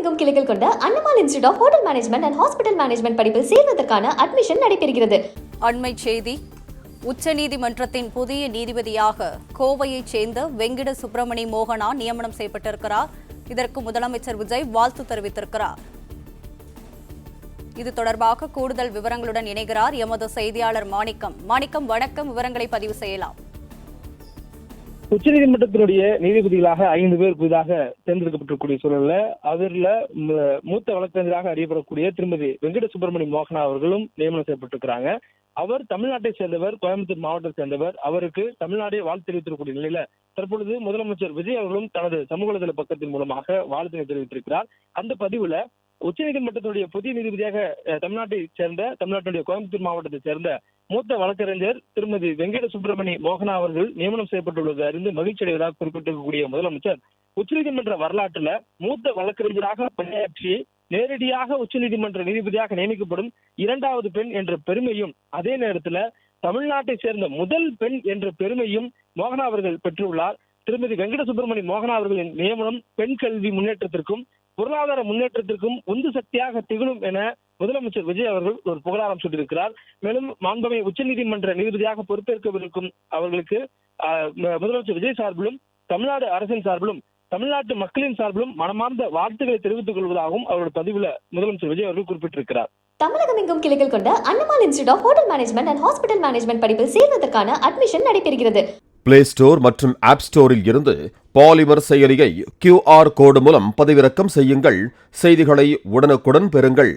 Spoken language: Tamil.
தமிழகமெங்கும் கிளைகள் கொண்ட Annamal institute of hotel management and hospital management படிப்பில் சேர்வதற்கான அட்மிஷன் நடைபெறுகிறது. அண்மை செய்தி. உச்சநீதிமன்றத்தின் புதிய நீதிபதியாக கோவையைச் சேர்ந்த வெங்கட சுப்பிரமணி மோகனா நியமனம் செய்யப்பட்டிருக்கிறார். இதற்கு முதலமைச்சர் விஜய் வாழ்த்து தெரிவித்திருக்கிறார். இது தொடர்பாக கூடுதல் விவரங்களுடன் இணைகிறார் எமது செய்தியாளர் மாணிக்கம். வணக்கம். விவரங்களை பதிவு செய்யலாம். உச்சநீதிமன்றத்தினுடைய நீதிபதிகளாக 5 பேர் புதிதாக தேர்ந்தெடுக்கப்பட்டிருக்கூடிய சூழல்ல அவர்ல மூத்த வழக்கறிஞராக அறியப்படக்கூடிய திருமதி வெங்கட சுப்பிரமணி மோகனா அவர்களும் நியமனம் செய்யப்பட்டிருக்கிறாங்க. அவர் தமிழ்நாட்டை சேர்ந்தவர், கோயம்புத்தூர் மாவட்டத்தை சேர்ந்தவர். அவருக்கு தமிழ்நாடே வாழ்த்து தெரிவித்திருக்கக்கூடிய நிலையில தற்பொழுது முதலமைச்சர் விஜய் அவர்களும் தனது சமூக வலைதள பக்கத்தின் மூலமாக வாழ்த்தினை தெரிவித்திருக்கிறார். அந்த பதிவுல உச்சநீதிமன்றத்தினுடைய புதிய நீதிபதியாக தமிழ்நாட்டினுடைய கோயம்புத்தூர் மாவட்டத்தை சேர்ந்த மூத்த வழக்கறிஞர் திருமதி வெங்கட சுப்பிரமணி மோகனா அவர்கள் நியமனம் செய்யப்பட்டுள்ளது அறிந்து மகிழ்ச்சி அடைவதாக குறிப்பிட்டிருக்கக்கூடிய முதலமைச்சர், உச்சநீதிமன்ற வரலாற்றுல மூத்த வழக்கறிஞராக பணியாற்றி நேரடியாக உச்சநீதிமன்ற நீதிபதியாக நியமிக்கப்படும் 2வது பெண் என்ற பெருமையும், அதே நேரத்துல தமிழ்நாட்டை சேர்ந்த முதல் பெண் என்ற பெருமையும் மோகனா அவர்கள் பெற்றுள்ளார். திருமதி வெங்கட சுப்பிரமணி மோகனா அவர்களின் நியமனம் பெண் கல்வி முன்னேற்றத்திற்கும் பொருளாதார முன்னேற்றத்திற்கும் உந்து சக்தியாக திகழும் என முதலமைச்சர் விஜய் அவர்கள் ஒரு புகழாரம் சூட்டியிருக்கிறார். மேலும் மாண்புமிகு உச்சநீதிமன்ற நீதிபதியாக பொறுப்பேற்கவிருக்கும் அவர்களுக்கு முதலமைச்சர் விஜய் சார்பிலும் தமிழ்நாடு அரசின் சார்பிலும் தமிழ்நாட்டு மக்களின் சார்பிலும் மனமார்ந்த வாழ்த்துக்களை தெரிவித்துக் கொள்வதாகவும் அவருடைய பதிவுல முதலமைச்சர் விஜய் அவர்கள் குறிப்பிட்டிருக்கிறார். தமிழகமெங்கும் கிளைகள் கொண்ட Annamal institute of hotel management and hospital management படிப்பில் சேர்வதற்கான அட்மிஷன் நடைபெறுகிறது. பிளே ஸ்டோர் மற்றும் ஆப் ஸ்டோரில் இருந்து பாலிமர் செயலியை QR கோடு மூலம் பதிவிறக்கம் செய்யுங்கள். செய்திகளை உடனுக்குடன் பெறுங்கள்.